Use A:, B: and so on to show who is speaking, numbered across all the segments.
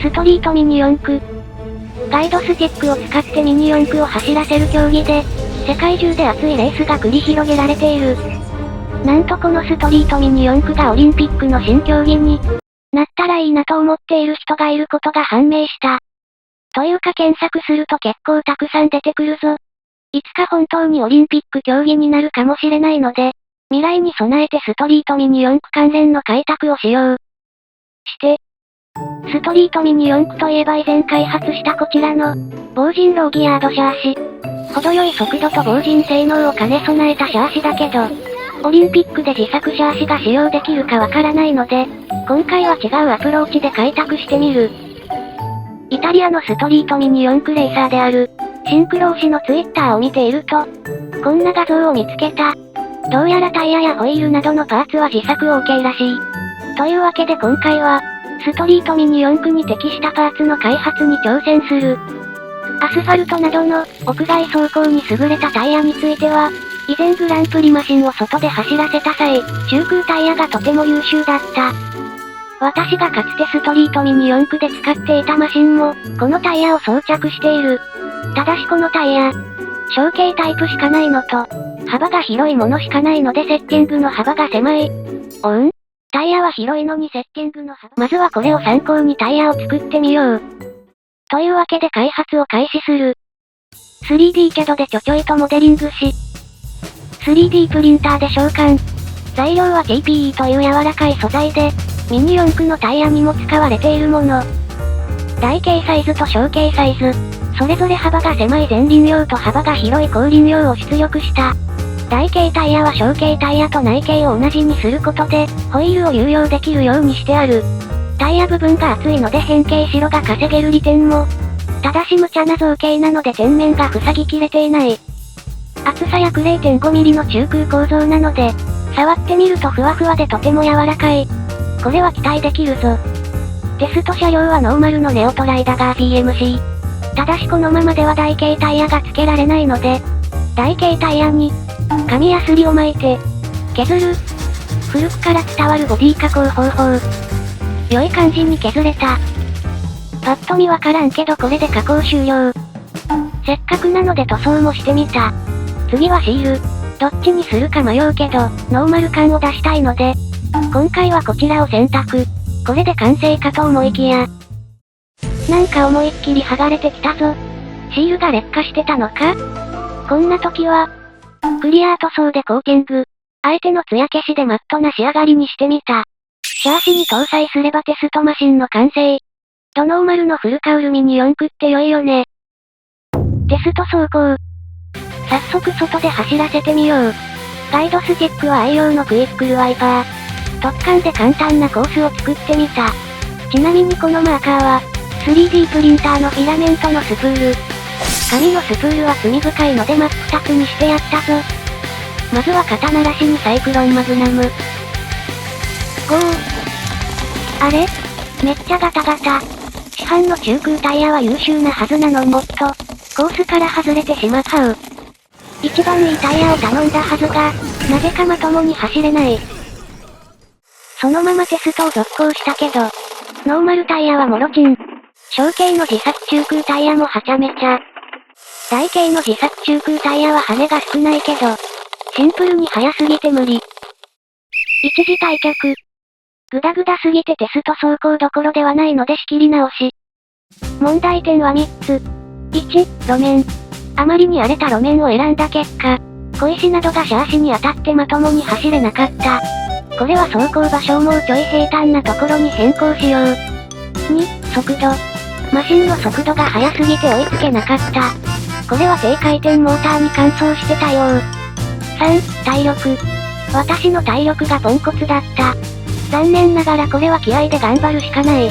A: ストリートミニ四駆。ガイドスティックを使ってミニ四駆を走らせる競技で、世界中で熱いレースが繰り広げられている。なんとこのストリートミニ四駆がオリンピックの新競技になったらいいなと思っている人がいることが判明した。というか検索すると結構たくさん出てくるぞ。いつか本当にオリンピック競技になるかもしれないので、未来に備えてストリートミニ四駆関連の開拓をしよう。して、ストリートミニ四駆といえば以前開発したこちらの、防塵ローギアードシャーシ。程よい速度と防塵性能を兼ね備えたシャーシだけど、オリンピックで自作シャーシが使用できるかわからないので、今回は違うアプローチで開拓してみる。イタリアのストリートミニ四駆レーサーである、シンクロ推しのツイッターを見ていると、こんな画像を見つけた。どうやらタイヤやホイールなどのパーツは自作 OK らしい。というわけで今回は、ストリートミニ四駆に適したパーツの開発に挑戦する。アスファルトなどの屋外走行に優れたタイヤについては、以前グランプリマシンを外で走らせた際、中空タイヤがとても優秀だった。私がかつてストリートミニ四駆で使っていたマシンも、このタイヤを装着している。ただしこのタイヤ、小径タイプしかないのと、幅が広いものしかないのでセッティングの幅が狭い。タイヤは広いのにセッティングの幅。まずはこれを参考にタイヤを作ってみよう。というわけで開発を開始する。3D キャドでちょいとモデリングし、3D プリンターで召喚。材料は TPE という柔らかい素材で、ミニ四駆のタイヤにも使われているもの。大径サイズと小径サイズ、それぞれ幅が狭い前輪用と幅が広い後輪用を出力した。大径タイヤは小径タイヤと内径を同じにすることで、ホイールを有用できるようにしてある。タイヤ部分が厚いので変形白が稼げる利点も。ただし無茶な造形なので前面が塞ぎきれていない。厚さ約 0.5 ミリの中空構造なので、触ってみるとふわふわでとても柔らかい。これは期待できるぞ。テスト車両はノーマルのネオトライダガー PMC。ただしこのままでは大径タイヤが付けられないので、大径タイヤに、紙やすりを巻いて、削る。古くから伝わるボディ加工方法。良い感じに削れた。パッと見わからんけどこれで加工終了。せっかくなので塗装もしてみた。次はシール。どっちにするか迷うけど、ノーマル感を出したいので、今回はこちらを選択。これで完成かと思いきや。なんか思いっきり剥がれてきたぞ。シールが劣化してたのか？こんな時は、クリア塗装でコーティング。相手の艶消しでマットな仕上がりにしてみた。シャーシに搭載すればテストマシンの完成。ノーマルのフルカウルミニ四駆って良いよね。テスト走行。早速外で走らせてみよう。ガイドスティックは愛用のクイックルワイパー。突貫で簡単なコースを作ってみた。ちなみにこのマーカーは、3D プリンターのフィラメントのスプール。紙のスプールは罪深いので真っ二つにしてやったぞ。まずは肩慣らしにサイクロンマグナム。あれ？めっちゃガタガタ。市販の中空タイヤは優秀なはずなのもっと、コースから外れてしまう。一番いいタイヤを頼んだはずが、なぜかまともに走れない。そのままテストを続行したけど、ノーマルタイヤはモロチン。小径の自作中空タイヤもはちゃめちゃ。大径の自作中空タイヤは羽が少ないけど、シンプルに速すぎて無理。一時退却。グダグダすぎてテスト走行どころではないので仕切り直し。問題点は3つ。1、路面。あまりに荒れた路面を選んだ結果、小石などがシャーシに当たってまともに走れなかった。これは走行場所をもうちょい平坦なところに変更しよう。2、速度。マシンの速度が速すぎて追いつけなかった。これは低回転モーターに乾燥してたよう。3、体力。私の体力がポンコツだった。残念ながらこれは気合で頑張るしかない。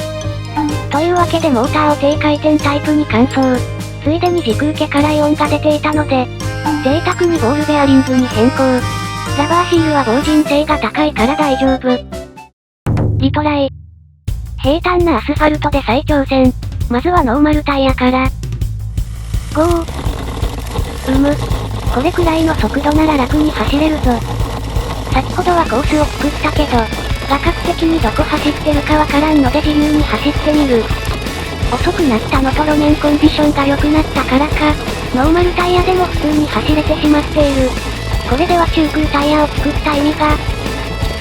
A: というわけでモーターを低回転タイプに乾燥。ついでに軸受けからイオンが出ていたので、贅沢にボールベアリングに変更。ラバーシールは防塵性が高いから大丈夫。リトライ。平坦なアスファルトで再挑戦。まずはノーマルタイヤから。これくらいの速度なら楽に走れるぞ。先ほどはコースを作ったけど、画角的にどこ走ってるかわからんので自由に走ってみる。遅くなったのと路面コンディションが良くなったからか、ノーマルタイヤでも普通に走れてしまっている。これでは中空タイヤを作った意味が、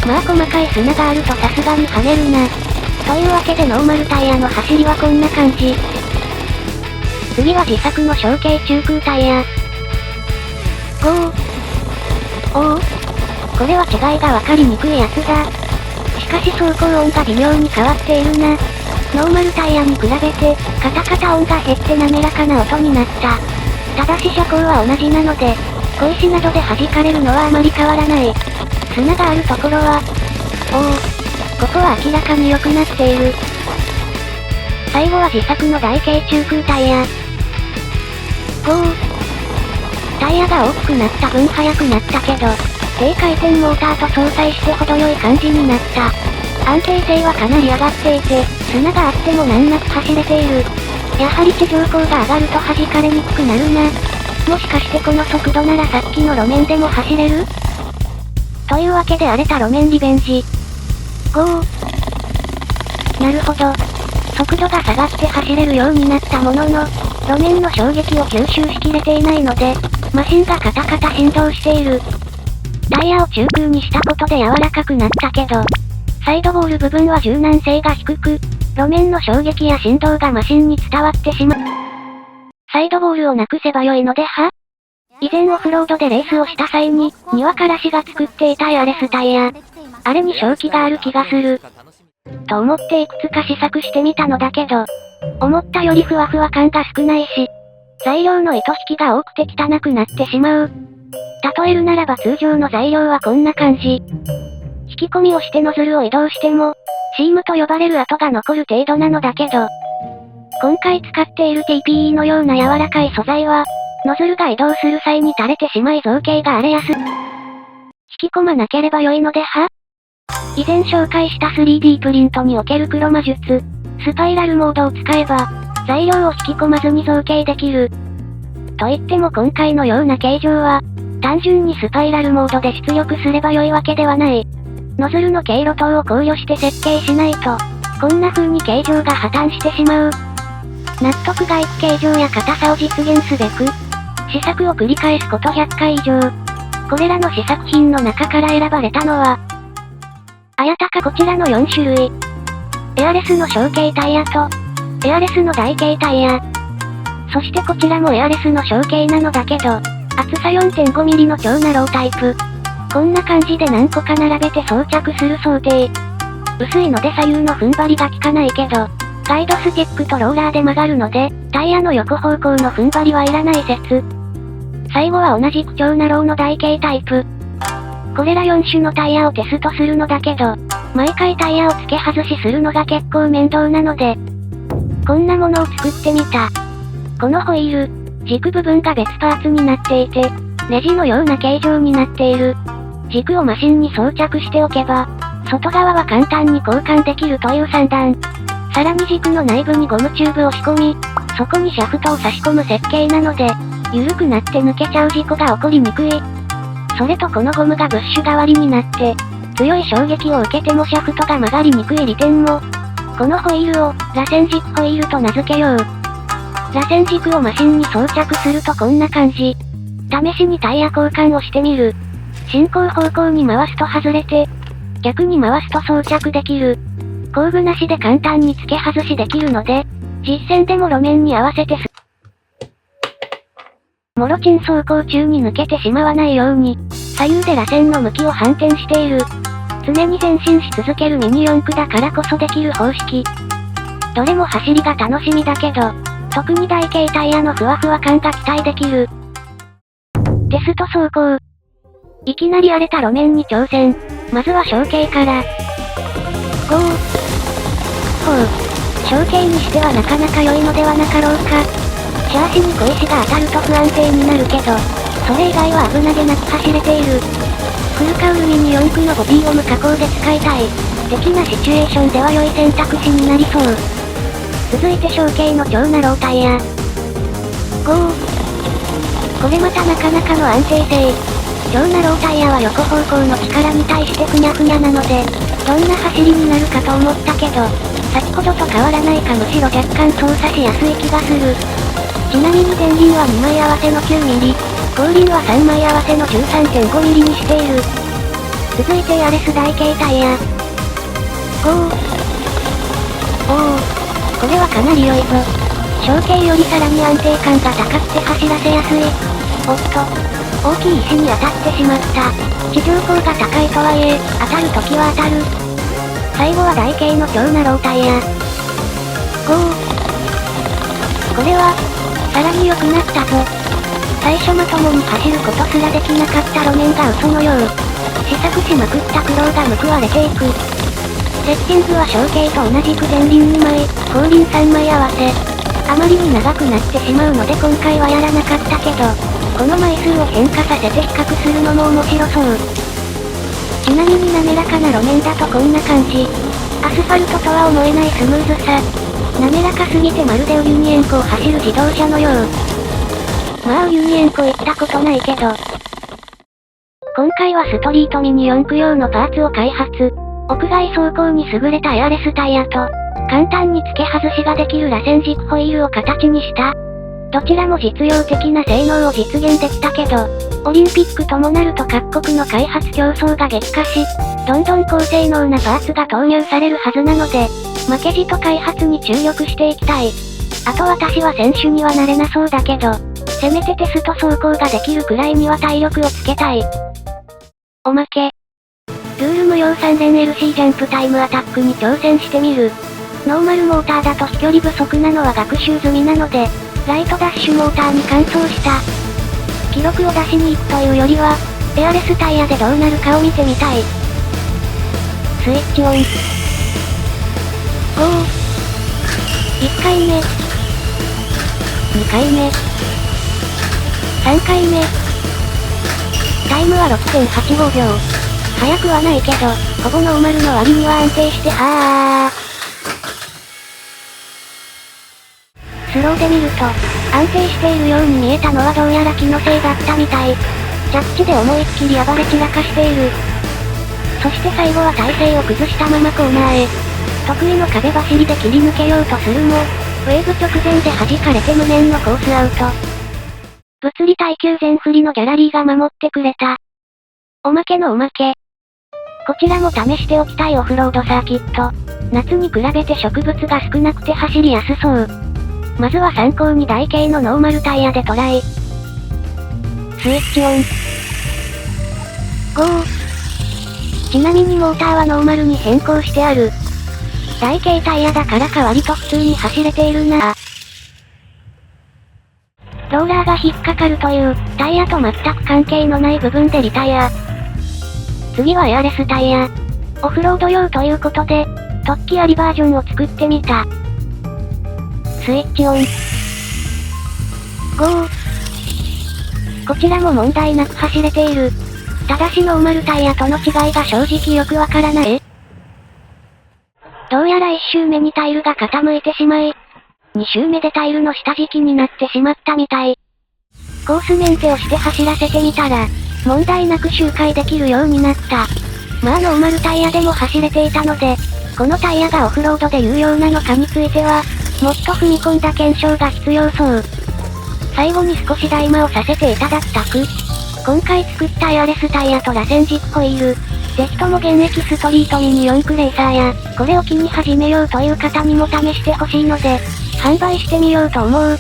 A: まあ細かい砂があるとさすがに跳ねるな。というわけでノーマルタイヤの走りはこんな感じ。次は自作の小径中空タイヤ。おお、これは違いがわかりにくいやつだ。しかし走行音が微妙に変わっているな。ノーマルタイヤに比べて、カタカタ音が減って滑らかな音になった。ただし車高は同じなので、小石などで弾かれるのはあまり変わらない。砂があるところは、ここは明らかに良くなっている。最後は自作の台形中空タイヤ。タイヤが大きくなった分速くなったけど、低回転モーターと相殺して程よい感じになった。安定性はかなり上がっていて、砂があっても難なく走れている。やはり地上高が上がると弾かれにくくなるな。もしかしてこの速度ならさっきの路面でも走れる？というわけで荒れた路面リベンジ。なるほど。速度が下がって走れるようになったものの、路面の衝撃を吸収しきれていないので、マシンがカタカタ振動している。タイヤを中空にしたことで柔らかくなったけど、サイドボール部分は柔軟性が低く、路面の衝撃や振動がマシンに伝わってしまう。サイドボールをなくせば良いのでは？以前オフロードでレースをした際に、庭からしが作っていたエアレスタイヤ。あれに正気がある気がする。と思っていくつか試作してみたのだけど、思ったよりふわふわ感が少ないし、材料の糸引きが多くて汚くなってしまう。例えるならば通常の材料はこんな感じ。引き込みをしてノズルを移動しても、シームと呼ばれる跡が残る程度なのだけど、今回使っている TPE のような柔らかい素材は、ノズルが移動する際に垂れてしまい造形が荒れやすい。引き込まなければ良いのでは？以前紹介した 3D プリントにおける黒魔術、スパイラルモードを使えば、材料を引き込まずに造形できる。と言っても今回のような形状は、単純にスパイラルモードで出力すれば良いわけではない。ノズルの経路等を考慮して設計しないと、こんな風に形状が破綻してしまう。納得がいく形状や硬さを実現すべく、試作を繰り返すこと100回以上。これらの試作品の中から選ばれたのは、あやたかこちらの4種類。エアレスの小径タイヤと、エアレスの台形タイヤ。そしてこちらもエアレスの小径なのだけど、厚さ 4.5mm の超ナロータイプ。こんな感じで何個か並べて装着する想定。薄いので左右の踏ん張りが効かないけど、ガイドスティックとローラーで曲がるので、タイヤの横方向の踏ん張りはいらない説。最後は同じく超ナローの台形タイプ。これら4種のタイヤをテストするのだけど、毎回タイヤを付け外しするのが結構面倒なので、こんなものを作ってみた。このホイール、軸部分が別パーツになっていて、ネジのような形状になっている。軸をマシンに装着しておけば、外側は簡単に交換できるという算段。さらに軸の内部にゴムチューブを仕込み、そこにシャフトを差し込む設計なので、緩くなって抜けちゃう事故が起こりにくい。それとこのゴムがブッシュ代わりになって、強い衝撃を受けてもシャフトが曲がりにくい利点も、このホイールを、螺旋軸ホイールと名付けよう。螺旋軸をマシンに装着するとこんな感じ。試しにタイヤ交換をしてみる。進行方向に回すと外れて、逆に回すと装着できる。工具なしで簡単に付け外しできるので、実践でも路面に合わせてモロチン走行中に抜けてしまわないように、左右で螺旋の向きを反転している。常に前進し続けるミニ四駆だからこそできる方式。どれも走りが楽しみだけど、特に台形タイヤのふわふわ感が期待できる。テスト走行。いきなり荒れた路面に挑戦。まずは小径から。小径にしてはなかなか良いのではなかろうか。シャーシに小石が当たると不安定になるけど、それ以外は危なげなく走れている。フルカウルミニ四駆のボディを無加工で使いたい。的なシチュエーションでは良い選択肢になりそう。続いて小径の超ナロータイヤ。これまたなかなかの安定性。超ナロータイヤは横方向の力に対してふにゃふにゃなので、どんな走りになるかと思ったけど、先ほどと変わらないかむしろ若干操作しやすい気がする。ちなみに前輪は2枚合わせの 9mm、後輪は3枚合わせの 13.5mm にしている。続いてアレス台形タイヤ。これはかなり良いぞ。小径よりさらに安定感が高くて走らせやすい。おっと、大きい石に当たってしまった。地上高が高いとはいえ、当たるときは当たる。最後は台形の超ナロータイヤ。これは、さらに良くなったぞ。最初まともに走ることすらできなかった路面が嘘のよう。試作しまくった苦労が報われていく。セッティングは小径と同じく前輪2枚、後輪3枚合わせ。あまりに長くなってしまうので今回はやらなかったけど、この枚数を変化させて比較するのも面白そう。ちなみに滑らかな路面だとこんな感じ。アスファルトとは思えないスムーズさ。滑らかすぎてまるでウユニ塩湖を走る自動車のよう。まあウユニ塩湖行ったことないけど。今回はストリートミニ四駆用のパーツを開発。屋外走行に優れたエアレスタイヤと、簡単に付け外しができる螺旋軸ホイールを形にした。どちらも実用的な性能を実現できたけど、オリンピックともなると各国の開発競争が激化し、どんどん高性能なパーツが投入されるはずなので、負けじと開発に注力していきたい。あと私は選手にはなれなそうだけど、せめてテスト走行ができるくらいには体力をつけたい。おまけ。ルール無用3連 LC ジャンプタイムアタックに挑戦してみる。ノーマルモーターだと飛距離不足なのは学習済みなので、ライトダッシュモーターに換装した。記録を出しに行くというよりは、エアレスタイヤでどうなるかを見てみたい。スイッチオン。1回目。2回目。3回目。タイムは 6.85 秒。速くはないけど、ほぼノーマルの割には安定してスローで見ると、安定しているように見えたのはどうやら気のせいだったみたい。着地で思いっきり暴れ散らかしている。そして最後は体勢を崩したままコーナーへ。得意の壁走りで切り抜けようとするも、ウェーブ直前で弾かれて無念のコースアウト。物理耐久全振りのギャラリーが守ってくれた。おまけのおまけ。こちらも試しておきたいオフロードサーキット。夏に比べて植物が少なくて走りやすそう。まずは参考に台形のノーマルタイヤでトライ。スイッチオン。ちなみにモーターはノーマルに変更してある。台形タイヤだからか割と普通に走れているな。ローラーが引っかかるという、タイヤと全く関係のない部分でリタイア。次はエアレスタイヤ。オフロード用ということで、突起ありバージョンを作ってみた。スイッチオン。こちらも問題なく走れている。ただしノーマルタイヤとの違いが正直よくわからない。どうやら1周目にタイルが傾いてしまい、2周目でタイルの下敷きになってしまったみたい。コースメンテをして走らせてみたら、問題なく周回できるようになった。まあノーマルタイヤでも走れていたので、このタイヤがオフロードで有用なのかについては、もっと踏み込んだ検証が必要そう。最後に少し大魔をさせていただくたく。今回作ったエアレスタイヤと螺旋軸ホイール。ぜひとも現役ストリートミニ四駆レーサーや、これを機に始めようという方にも試してほしいので、販売してみようと思う。